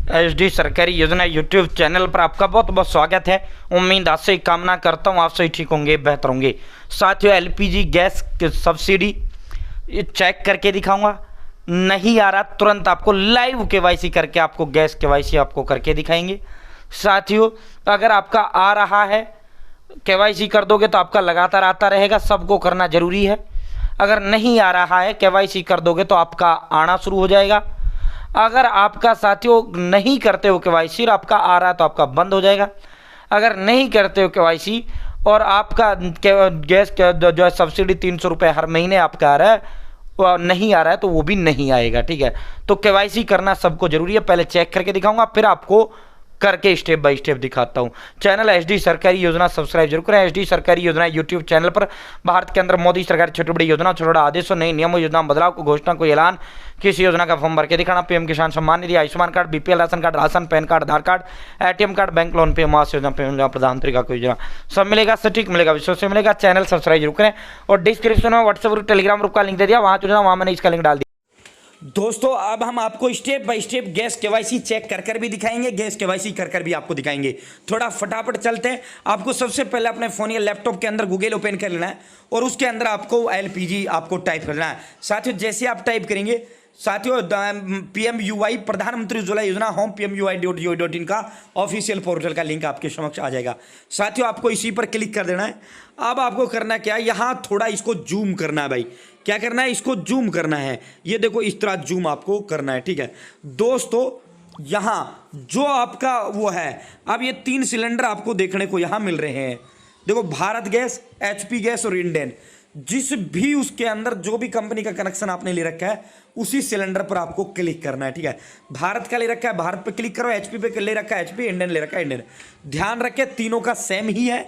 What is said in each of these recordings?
HD सरकारी योजना YouTube channel पर आपका बहुत बहुत स्वागत है। उम्मीद आज से कामना करता हूँ आप सही ठीक होंगे, बेहतर होंगे। साथियों, एलपीजी गैस की सब्सिडी ये चेक करके दिखाऊंगा। नहीं आ रहा तुरंत आपको लाइव केवाईसी करके आपको गैस केवाईसी आपको करके दिखाएंगे। साथियों, अगर आपका आ रहा है केवाईसी कर दोगे तो आपका लगातार आता रहेगा, सबको करना जरूरी है। अगर नहीं आ रहा है केवाईसी कर दोगे तो आपका आना शुरू हो जाएगा। अगर आपका साथियों नहीं करते हो केवाईसी और आपका आ रहा है तो आपका बंद हो जाएगा। अगर नहीं करते हो केवाईसी और आपका गैस जो है सब्सिडी 300 रुपये हर महीने आपका आ रहा है वो नहीं आ रहा है तो वो भी नहीं आएगा। ठीक है, तो केवाईसी करना सबको जरूरी है। पहले चेक करके दिखाऊंगा, फिर आपको करके स्टेप बाय स्टेप दिखाता हूं। चैनल एचडी सरकारी योजना सब्सक्राइब जरूर करें। एचडी सरकारी योजना यूट्यूब चैनल पर भारत के अंदर मोदी सरकार छोटी बड़ी योजना, छोटा बड़ा आदेशों, नई नियमों, योजना बदलाव को घोषणा को ऐलान, किसी योजना का फॉर्म भर के दिखाना, PM Kisan Samman Nidhi, Ayushman card, BPL ration card, ration, PAN card, Aadhaar card, ATM card, bank loan, पे आवास योजना, प्रधानमंत्री का कोई योजना, सब मिलेगा, सटीक मिलेगा, विश्वास से मिलेगा। चैनल सब्सक्राइब जरूर करें और डिस्क्रिप्शन में व्हाट्सएप ग्रुप, टेलीग्राम ग्रुप का लिंक दे दिया, वहाँ मैंने इसका लिंक डाल दिया। दोस्तों, अब हम आपको step by step gas KYC check कर भी दिखाएंगे, गैस केवाईसी कर भी आपको दिखाएंगे। थोड़ा फटाफट चलते हैं। आपको सबसे पहले अपने फोन या लैपटॉप के अंदर गूगल ओपन कर लेना है और उसके अंदर आपको एलपीजी आपको टाइप करना है। साथियों, जैसे आप टाइप करेंगे साथियों PMUY प्रधानमंत्री उज्ज्वला योजना होम PMUY.gov.in का ऑफिशियल पोर्टल का लिंक आपके समक्ष आ जाएगा। साथियों, आपको इसी पर क्लिक कर देना है। अब आपको करना क्या है, यहाँ थोड़ा इसको जूम करना है। भाई क्या करना है, इसको जूम करना है। ये देखो, इस तरह जूम आपको करना है। ठीक है दोस्तों, यहाँ जो आपका वो है, अब ये 3 सिलेंडर आपको देखने को यहाँ मिल रहे हैं। देखो, भारत गैस, HP गैस और इंडेन। जिस भी उसके अंदर जो भी कंपनी का कनेक्शन आपने ले रखा है उसी सिलेंडर पर आपको क्लिक करना है। ठीक है, भारत का ले रखा है भारत पे क्लिक करो, HP पे ले रखा है HP, इंडियन ले रखा है इंडियन। ध्यान रखें, तीनों का सेम ही है,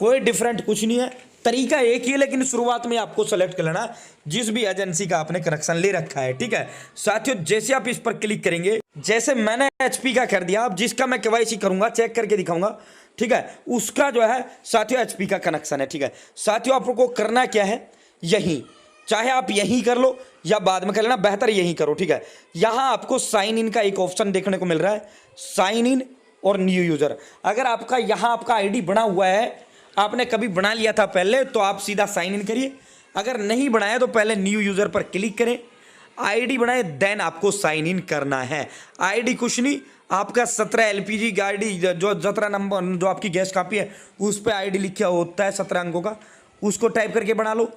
कोई डिफरेंट कुछ नहीं है, तरीका एक ही है, लेकिन शुरुआत में आपको सेलेक्ट कर लेना जिस भी एजेंसी का आपने कनेक्शन ले रखा है। ठीक है साथियों, जैसे आप इस पर क्लिक करेंगे, जैसे मैंने HP का कर दिया, अब जिसका मैं केवाईसी करूंगा चेक करके दिखाऊंगा। ठीक है, उसका जो है साथियों HP का कनेक्शन है। ठीक है साथियों, आपको करना क्या है, यही चाहे आप यही कर लो या बाद में कर लेना, बेहतर यही करो। ठीक है, यहां आपको साइन इन का एक ऑप्शन देखने को मिल रहा है, साइन इन और न्यू यूजर। अगर आपका यहां आपका आईडी बना हुआ है, आपने कभी बना लिया था पहले, तो आप सीधा साइन इन करिए। अगर नहीं बनाया तो पहले न्यू यूजर पर क्लिक करें, आईडी बनाए, देन आपको साइन इन करना है। आईडी कुछ नहीं, आपका 17 एलपीजी की आईडी, जो 17 नंबर जो आपकी गैस कापी है उस पर आईडी लिखा होता है 17 अंकों का, उसको टाइप करके बना लो।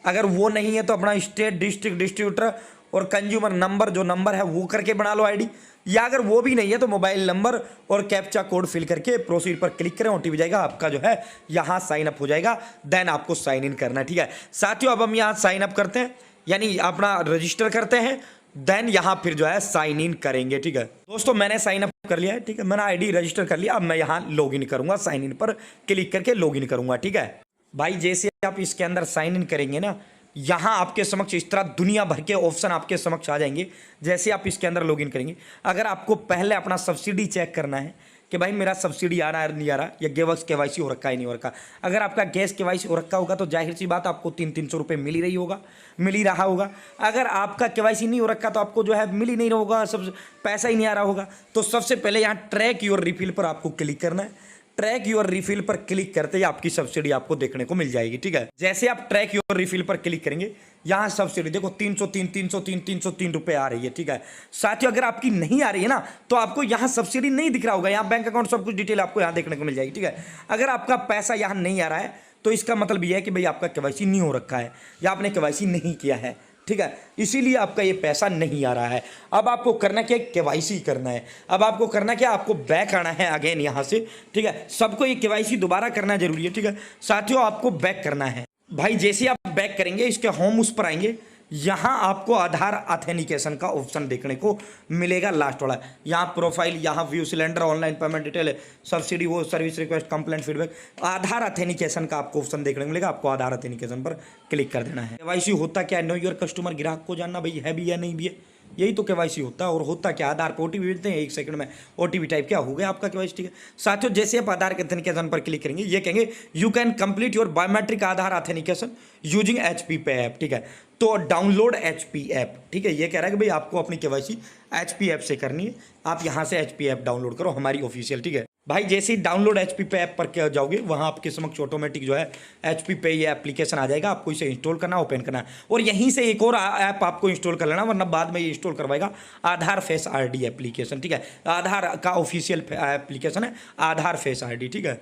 अगर वो नहीं है तो अपना स्टेट, डिस्ट्रिक्ट, डिस्ट्रीब्यूटर और कंज्यूमर नंबर जो नंबर है वो करके बना लो आईडी। या अगर वो भी नहीं है तो मोबाइल नंबर और कैप्चा कोड फिल करके प्रोसीड पर क्लिक करें, ओटीपी जाएगा, आपका जो है यहाँ साइन अप हो जाएगा, देन आपको साइन इन करना है। ठीक है साथियों, अब हम यहाँ साइन अप करते हैं, यानी अपना रजिस्टर करते हैं, देन यहाँ फिर जो है साइन इन करेंगे। ठीक है दोस्तों, मैंने साइन अप कर लिया है। ठीक है, मैंने आईडी रजिस्टर कर लिया। अब मैं यहाँ लॉग इन करूंगा, साइन इन पर क्लिक करके लॉग इन करूंगा। ठीक है भाई, जैसे आप इसके अंदर साइन इन करेंगे ना, यहाँ आपके समक्ष इस तरह दुनिया भर के ऑप्शन आपके समक्ष आ जाएंगे। जैसे आप इसके अंदर लॉगिन करेंगे, अगर आपको पहले अपना सब्सिडी चेक करना है कि भाई मेरा सब्सिडी आ रहा है नहीं आ रहा, या गैस केवाईसी हो रखा है नहीं हो रखा। अगर आपका गैस केवाईसी हो रखा होगा तो जाहिर सी बात आपको 300 रुपये मिल ही रहा होगा। अगर आपका केवाईसी नहीं हो रखा तो आपको जो है मिल ही नहीं रहा होगा, सब पैसा ही नहीं आ रहा होगा। तो सबसे पहले यहाँ ट्रैक योर रिफिल पर आपको क्लिक करना है। ट्रैक योर रिफिल पर क्लिक करते ही आपकी सब्सिडी आपको देखने को मिल जाएगी। ठीक है, जैसे आप ट्रैक योर रिफिल पर क्लिक करेंगे, यहाँ सब्सिडी देखो 303 रुपए आ रही है। ठीक है साथियों, अगर आपकी नहीं आ रही है ना तो आपको यहाँ सब्सिडी नहीं दिख रहा होगा, यहाँ बैंक अकाउंट सब कुछ डिटेल आपको यहाँ देखने को मिल जाएगी। ठीक है, अगर आपका पैसा यहाँ नहीं आ रहा है तो इसका मतलब यह है कि भाई आपका केवाईसी नहीं हो रखा है या आपने केवाईसी नहीं किया है। ठीक है, इसीलिए आपका ये पैसा नहीं आ रहा है। अब आपको करना क्या है, केवाईसी करना है। अब आपको करना क्या, आपको बैक आना है अगेन यहाँ से। ठीक है, सबको ये केवाईसी दोबारा करना जरूरी है। ठीक है साथियों, आपको बैक करना है। भाई जैसे आप बैक करेंगे, इसके होम उस पर आएंगे, यहाँ आपको आधार ऑथेंटिकेशन का ऑप्शन देखने को मिलेगा, लास्ट वाला। यहाँ प्रोफाइल, यहाँ view cylinder, online payment detail, subsidy, वो सर्विस रिक्वेस्ट, कंप्लेंट, फीडबैक, आधार ऑथेंटिकेशन का आपको ऑप्शन देखने को मिलेगा। आपको आधार ऑथेंटिकेशन पर क्लिक कर देना है। केवाईसी होता क्या है, नो योर कस्टमर, ग्राहक को जानना भाई है भी या नहीं भी है। यही तो केवाईसी होता है। और होता क्या, आधार पे ओटीपी भेजते हैं, 1 सेकंड में ओटीपी टाइप क्या हो गया आपका केवाईसी। ठीक है साथियों, जैसे आप आधार ऑथेंटिकेशन पर क्लिक करेंगे ये कहेंगे you can complete your biometric Aadhaar authentication using HP पे ऐप। ठीक है, तो डाउनलोड HP ऐप। ठीक है, ये कह रहा है कि भाई आपको अपनी केवाईसी HP ऐप से करनी है, आप यहाँ से HP ऐप डाउनलोड करो हमारी ऑफिशियल। ठीक है भाई, जैसे ही डाउनलोड HP पे ऐप पर क्या जाओगे वहाँ आपके समक्ष ऑटोमेटिक जो है HP पे ये एप्लीकेशन आ जाएगा। आपको इसे इंस्टॉल करना, ओपन करना है और यहीं से एक और ऐप आपको इंस्टॉल कर लेना, वरना बाद में ये इंस्टॉल करवाएगा आधार फेस ID एप्लीकेशन। ठीक है, आधार का ऑफिशियल एप्लीकेशन है आधार फेस ID। ठीक है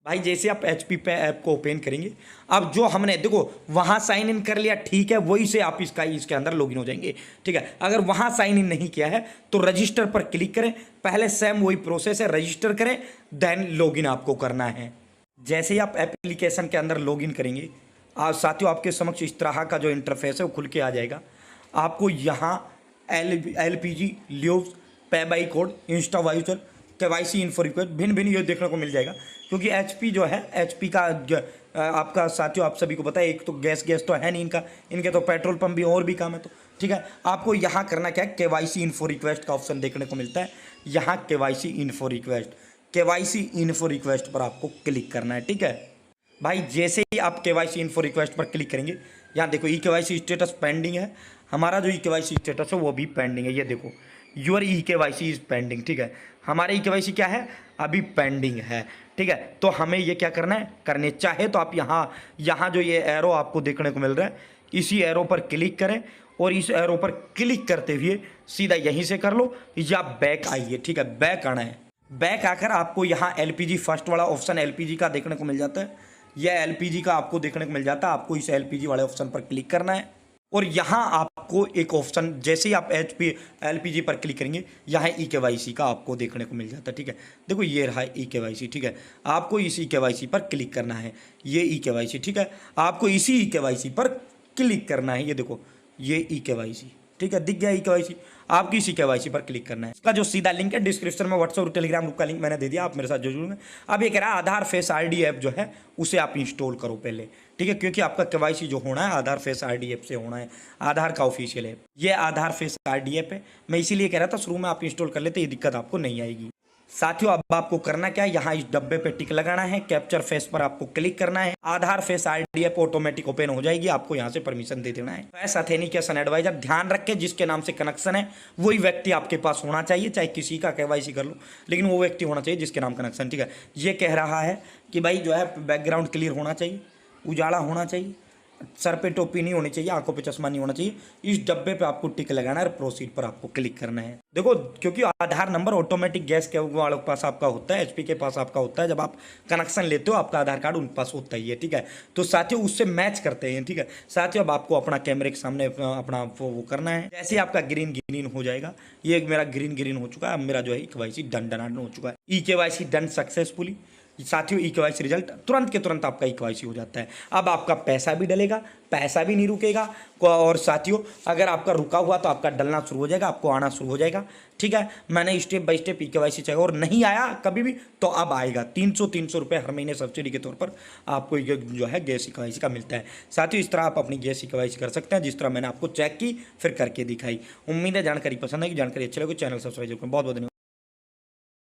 भाई, जैसे आप HP पे ऐप को ओपन करेंगे, अब जो हमने देखो वहाँ साइन इन कर लिया, ठीक है, वही से आप इसके अंदर लॉगिन हो जाएंगे। ठीक है, अगर वहाँ साइन इन नहीं किया है तो रजिस्टर पर क्लिक करें, पहले सेम वही प्रोसेस है, रजिस्टर करें देन लॉगिन आपको करना है। जैसे ही आप एप्लीकेशन के अंदर लॉगिन करेंगे, आज साथियों आपके समक्ष इस तरह का जो इंटरफेस है वो खुल के आ जाएगा। आपको यहाँ LPG ल्यूब्स पे by code Insta voucher KYC info request भिन्न भिन्न ये देखने को मिल जाएगा, क्योंकि HP जो है HP का आपका साथियों आप सभी को पता है, एक तो गैस तो है नहीं इनके तो पेट्रोल पंप भी और भी काम है। तो ठीक है, आपको यहाँ करना क्या है, केवाईसी इन्फो रिक्वेस्ट का ऑप्शन देखने को मिलता है, यहाँ केवाईसी इन्फो रिक्वेस्ट पर आपको क्लिक करना है। ठीक है भाई, जैसे ही आप केवाईसी इन्फो रिक्वेस्ट पर क्लिक करेंगे, यहाँ देखो केवाईसी स्टेटस पेंडिंग है, हमारा जो केवाईसी स्टेटस है वो भी पेंडिंग है। ये देखो यूर केवाईसी इज पेंडिंग। ठीक है, हमारे केवाईसी क्या है, अभी पेंडिंग है। ठीक है, तो हमें ये क्या करना है, करने चाहे तो आप यहाँ जो ये एरो आपको देखने को मिल रहा है, इसी एरो पर क्लिक करें और इस एरो पर क्लिक करते हुए सीधा यहीं से कर लो या बैक आइए। ठीक है, बैक आना है, बैक आकर आपको यहाँ LPG फर्स्ट वाला ऑप्शन LPG का देखने को मिल जाता है, यह LPG का आपको देखने को मिल जाता है। आपको इस LPG वाले ऑप्शन पर क्लिक करना है और यहाँ आपको एक ऑप्शन, जैसे ही आप LPG पर क्लिक करेंगे यहाँ केवाईसी का आपको देखने को मिल जाता है। ठीक है, देखो ये रहा केवाईसी। ठीक है, आपको इसी केवाईसी पर क्लिक करना है, ये केवाईसी। ठीक है, आपको इसी केवाईसी पर क्लिक करना है, ये देखो ये केवाईसी। ठीक है, दिख गया केवाईसी, आपकी इसी केवाईसी पर क्लिक करना है। इसका जो सीधा लिंक है डिस्क्रिप्शन में व्हाट्सएप और टेलीग्राम ग्रुप का लिंक मैंने दे दिया, आप मेरे साथ जुड़ेंगे। अब ये कह रहा है आधार फेस ID ऐप जो है उसे आप इंस्टॉल करो पहले। ठीक है, क्योंकि आपका केवाईसी जो होना है आधार फेस ID ऐप से होना है, आधार का ऑफिशियल ऐप, ये आधार फेस ID ऐप है। मैं इसीलिए कह रहा था शुरू में आप इंस्टॉल कर लेते, ये दिक्कत आपको नहीं आएगी। साथियों अब आपको करना क्या है, यहाँ इस डब्बे पे टिक लगाना है, कैप्चर फेस पर आपको क्लिक करना है, Aadhaar face ID app automatic open हो जाएगी, आपको यहाँ से परमिशन दे देना है। फेस ऑथेंटिकेशन एडवाइजर, ध्यान रखें जिसके नाम से कनेक्शन है वही व्यक्ति आपके पास होना चाहिए, चाहे किसी का केवाईसी कर लो, लेकिन वो व्यक्ति होना चाहिए जिसके नाम कनेक्शन। ठीक है, ये कह रहा है कि भाई जो है बैकग्राउंड क्लियर होना चाहिए, उजाला होना चाहिए, सर पे टोपी नहीं होनी चाहिए, आंखों पे चश्मा नहीं होना चाहिए। इस डब्बे पे आपको टिक लगाना है और प्रोसीड पर आपको क्लिक करना है। देखो क्योंकि आधार नंबर ऑटोमेटिक गैस के वालों के पास आपका होता है, HP के पास आपका होता है, जब आप कनेक्शन लेते हो आपका आधार कार्ड उनके पास होता ही है। ठीक है, तो साथियों उससे मैच करते हैं। ठीक है साथियों, अब आपको अपना कैमरे के सामने अपना वो करना है। जैसे आपका ग्रीन हो जाएगा, ये मेरा ग्रीन हो चुका है, अब मेरा जो है केवाईसी डन हो चुका है, केवाईसी डन सक्सेसफुली। साथियों केवाईसी रिजल्ट तुरंत के तुरंत आपका केवाईसी हो जाता है। अब आपका पैसा भी डलेगा, पैसा भी नहीं रुकेगा, और साथियों अगर आपका रुका हुआ तो आपका डलना शुरू हो जाएगा, आपको आना शुरू हो जाएगा। ठीक है, मैंने स्टेप बाय स्टेप केवाईसी चाहिए और नहीं आया कभी भी तो अब आएगा। 300 रुपये हर महीने सब्सिडी के तौर पर आपको ये जो है गैस केवाईसी का मिलता है। साथियों इस तरह आप अपनी गैस केवाईसी कर सकते हैं, जिस तरह मैंने आपको चेक की फिर करके दिखाई। उम्मीद है जानकारी पसंद आएगी, जानकारी अच्छी लगी, चैनल सब्सक्राइब करें। बहुत बहुत धन्यवाद।